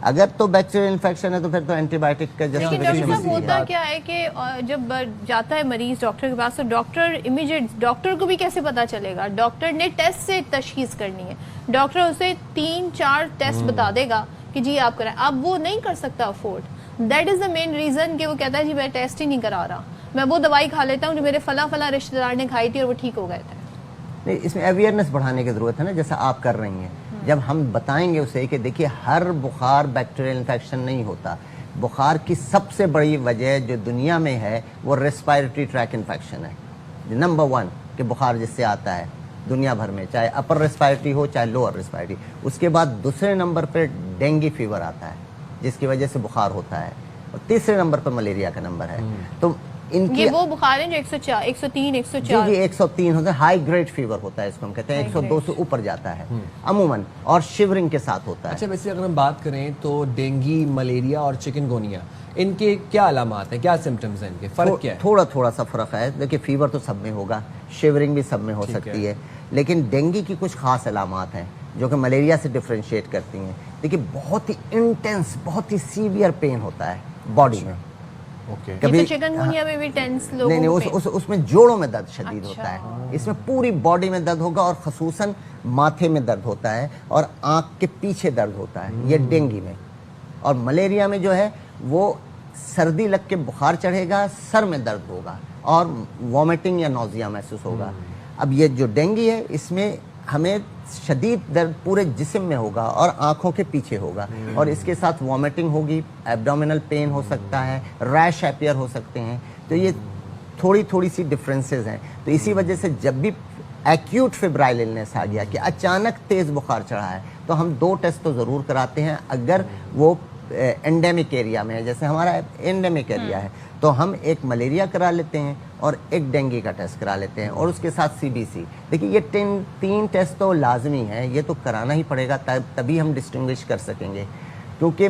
اگر تو bacterial infection ہے تو پھر تو اینٹی بایوٹک کا لیکن ڈاکٹر صاحب ہوتا کیا ہے کہ جب جاتا ہے مریض ڈاکٹر کے پاس تو ڈاکٹر امیڈیٹ ڈاکٹر کو بھی کیسے پتا چلے گا؟ ڈاکٹر نے ٹیسٹ سے تشخیص کرنی ہے، ڈاکٹر اسے 3-4 ٹیسٹ بتا دے گا کہ جی آپ کرائیں، اب وہ نہیں کر سکتا afford. That is the main reason کہ وہ کہتا ہے جی میں ٹیسٹ ہی نہیں کرا رہا، میں وہ دوائی کھا لیتا ہوں جو میرے فلاں رشتہ دار نے کھائی تھی اور وہ ٹھیک ہو گئے تھے. نہیں، اس میں اویئرنیس بڑھانے کی ضرورت ہے نا، جیسا آپ کر رہی ہیں. جب ہم بتائیں گے اسے کہ دیکھیے ہر بخار بیکٹیریل انفیکشن نہیں ہوتا، بخار کی سب سے بڑی وجہ جو دنیا میں ہے وہ ریسپائریٹری ٹریک انفیکشن ہے. نمبر 1 کہ بخار جس سے آتا ہے دنیا بھر میں، چاہے اپر ریسپائریٹری ہو چاہے لوور ریسپائریٹری. اس کے بعد دوسرے نمبر پہ ڈینگی فیور آتا ہے جس کی وجہ سے بخار ہوتا ہے، اور تیسرے نمبر پہ ملیریا کا نمبر ہے. تو ان کی یہ وہ بخار ہیں جو 104 103 104 جی 103 ہوتا ہے، ہائی گریڈ فیور ہوتا ہے، اس کو ہم کہتے ہیں 102 سے اوپر جاتا ہے عموماً، اور شیورنگ کے ساتھ ہوتا ہے. اچھا ویسے اگر ہم بات کریں تو ڈینگی، ملیریا اور چکن گونیا ان کے کیا علامات ہیں، کیا سمٹمز ہیں، ان کے فرق کیا ہے؟ تھوڑا سا فرق ہے. دیکھیے فیور تو سب میں ہوگا، شیورنگ بھی سب میں ہو سکتی ہے، لیکن ڈینگی کی کچھ خاص علامات ہیں جو کہ ملیریا سے ڈفرینشیٹ کرتی ہیں. دیکھیے بہت ہی انٹینس، بہت ہی سیویئر پین ہوتا ہے باڈی میں. کبھی چکن گونیا میں بھی ٹینس لوگوں نہیں، اس میں جوڑوں میں درد شدید ہوتا ہے. اس میں پوری باڈی میں درد ہوگا، اور خصوصاً ماتھے میں درد ہوتا ہے اور آنکھ کے پیچھے درد ہوتا ہے، یہ ڈینگی میں. اور ملیریا میں جو ہے وہ سردی لگ کے بخار چڑھے گا، سر میں درد ہوگا اور وامٹنگ یا نوزیا محسوس ہوگا. اب یہ جو ڈینگی ہے اس میں ہمیں شدید درد پورے جسم میں ہوگا اور آنکھوں کے پیچھے ہوگا، اور اس کے ساتھ وامٹنگ ہوگی، ایبڈومینل پین ہو سکتا ہے، ریش اپیئر ہو سکتے ہیں. تو یہ تھوڑی سی ڈفرینسز ہیں. تو اسی وجہ سے جب بھی ایکیوٹ فیبرائل النس آ گیا کہ اچانک تیز بخار چڑھا ہے تو ہم 2 ٹیسٹ تو ضرور کراتے ہیں. اگر وہ انڈیمک ایریا میں ہے، جیسے ہمارا انڈیمک ایریا ہے، تو ہم ایک ملیریا کرا لیتے ہیں اور ایک ڈینگی کا ٹیسٹ کرا لیتے ہیں، اور اس کے ساتھ CBC. دیکھیے یہ 3 ٹیسٹ تو لازمی ہیں، یہ تو کرانا ہی پڑے گا، تبھی ہم ڈسٹنگوش کر سکیں گے، کیونکہ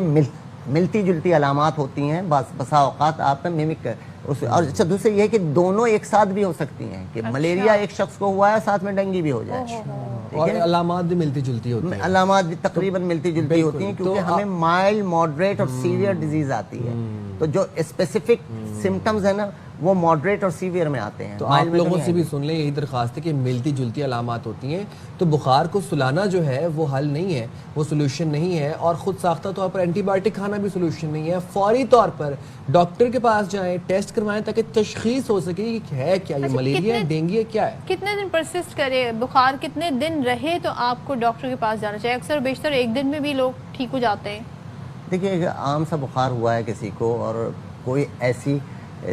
ملتی جلتی علامات ہوتی ہیں. بسا اوقات آپ میں ممک اور اچھا دوسرے یہ ہے کہ دونوں ایک ساتھ بھی ہو سکتی ہیں، کہ ملیریا ایک شخص کو ہوا ہے ساتھ میں ڈینگی بھی ہو جائے، اور علامات بھی ملتی جلتی ہوتی ہیں. علامات بھی تقریباً ملتی جلتی ہوتی ہیں، کیونکہ ہمیں مائلڈ، ماڈریٹ اور سیویئر ڈیزیز آتی ہے. تو جو اسپیسیفک سمٹمز ہیں نا وہ ماڈریٹ اور سیویئر میں آتے ہیں. تو آپ لوگوں سے بھی سن لیں، یہی درخواست ہے کہ ملتی جلتی علامات ہوتی ہیں تو بخار کو سلانا جو ہے وہ حل نہیں ہے، وہ سولوشن نہیں ہے، اور خود ساختہ طور پر اینٹی بایوٹک کھانا بھی سولوشن نہیں ہے. فوری طور پر ڈاکٹر کے پاس جائیں، ٹیسٹ کروائیں تاکہ تشخیص ہو سکے کہ ہے کیا، یہ ملیریا ہے، ڈینگی ہے، کیا ہے. کتنے دن پرسسٹ کرے بخار، کتنے دن رہے تو آپ کو ڈاکٹر کے پاس جانا چاہیے؟ اکثر بیشتر 1 دن میں بھی لوگ ٹھیک ہو جاتے ہیں. دیکھیے اگر عام سا بخار ہوا ہے کسی کو اور کوئی ایسی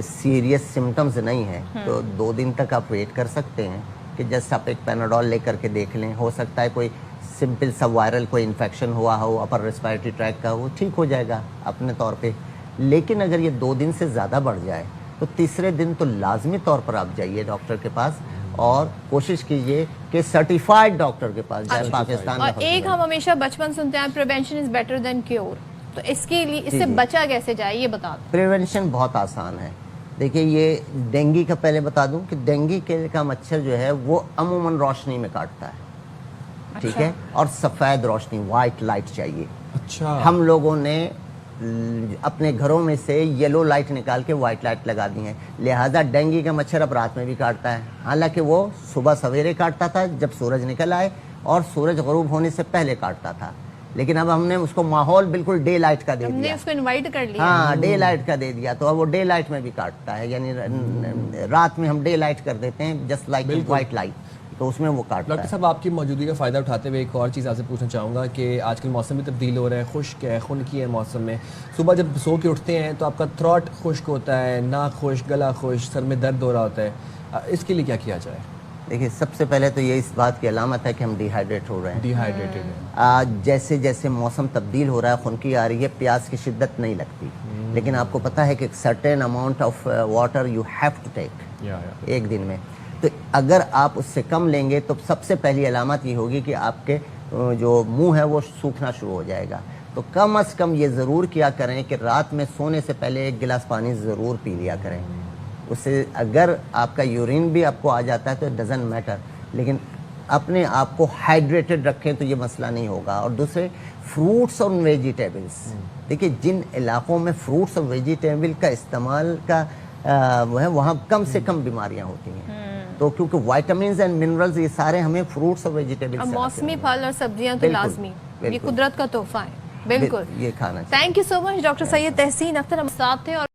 سیریس سمٹمز نہیں ہیں تو 2 دن تک آپ ویٹ کر سکتے ہیں کہ جسٹ آپ ایک پیناڈول لے کر کے دیکھ لیں. ہو سکتا ہے کوئی سمپل سا وائرل کوئی انفیکشن ہوا ہو اپر ریسپائریٹری ٹریک کا، وہ ٹھیک ہو جائے گا اپنے طور پہ. لیکن اگر یہ 2 دن سے زیادہ بڑھ جائے تو تیسرے دن تو لازمی طور پر آپ جائیے ڈاکٹر کے پاس، اور کوشش کیجئے کہ سرٹیفائڈ ڈاکٹر کے پاس جائے پاکستان میں. اور ایک ہم ہمیشہ بچپن سنتے ہیں prevention is better than cure, تو اس کے لیے اس سے بچا کیسے جائے یہ بتا دیں. پریونشن بہت آسان ہے. دیکھیے یہ ڈینگی کا پہلے بتا دوں کہ ڈینگی کا مچھر جو ہے وہ عموماً روشنی میں کاٹتا ہے، ٹھیک ہے، اور سفید روشنی، وائٹ لائٹ چاہیے. اچھا، ہم لوگوں نے اپنے گھروں میں سے یلو لائٹ نکال کے وائٹ لائٹ لگا دی ہیں، لہذا ڈینگی کا مچھر اب رات میں بھی کاٹتا ہے. حالانکہ وہ صبح سویرے کاٹتا تھا جب سورج نکل آئے، اور سورج غروب ہونے سے پہلے کاٹتا تھا، لیکن اب ہم نے اس کو ماحول بالکل ڈے لائٹ کا دے دیا، اس کو انوائٹ کر لیا. ہاں ڈے لائٹ کا دے دیا، تو اب وہ ڈے لائٹ میں بھی کاٹتا ہے. یعنی رات میں ہم ڈے لائٹ کر دیتے ہیں جسٹ لائک وائٹ لائٹ، تو اس میں وہ کاٹتا ہے. ڈاکٹر صاحب آپ کی موجودگی کا فائدہ اٹھاتے ہوئے ایک اور چیز آپ سے پوچھنا چاہوں گا کہ آج کل موسم بھی تبدیل ہو رہا ہے، خشک ہے، خنکی ہے موسم میں. صبح جب سو کے اٹھتے ہیں تو آپ کا تھروٹ خشک ہوتا ہے، ناک خشک، گلا خشک، سر میں درد ہو رہا ہوتا ہے، اس کے لیے کیا کیا جائے؟ دیکھیے سب سے پہلے تو یہ اس بات کی علامت ہے کہ ہم ڈی ہائیڈریٹ ہو رہے ہیں. ڈی ہائیڈریٹڈ ہے. جیسے جیسے موسم تبدیل ہو رہا ہے، خنکی آ رہی ہے، پیاس کی شدت نہیں لگتی، لیکن آپ کو پتہ ہے کہ certain amount of water you have to take ایک دن میں. تو اگر آپ اس سے کم لیں گے تو سب سے پہلی علامت یہ ہوگی کہ آپ کے جو منہ ہے وہ سوکھنا شروع ہو جائے گا. تو کم از کم یہ ضرور کیا کریں کہ رات میں سونے سے پہلے 1 گلاس پانی ضرور پی لیا کریں. اس سے اگر آپ کا یورین بھی آپ کو آ جاتا ہے تو ڈزنٹ میٹر، لیکن اپنے آپ کو ہائیڈریٹڈ رکھیں تو یہ مسئلہ نہیں ہوگا. اور دوسرے فروٹس اور ویجیٹیبلس, دیکھیے جن علاقوں میں فروٹس اور ویجیٹیبل کا استعمال کا وہ ہے وہاں کم سے کم بیماریاں ہوتی ہیں. تو کیونکہ وائٹامنز اینڈ منرلز یہ سارے ہمیں فروٹس اور ویجیٹیبل اب سے موسمی پھل اور سبزیاں تو بالکل، لازمی, یہ بالکل. قدرت کا تحفہ ہے. بالکل, یہ کھانا چاہیے. Thank you so much doctor Syed Tahseen Akhtar ہم ساتھ تھے. اور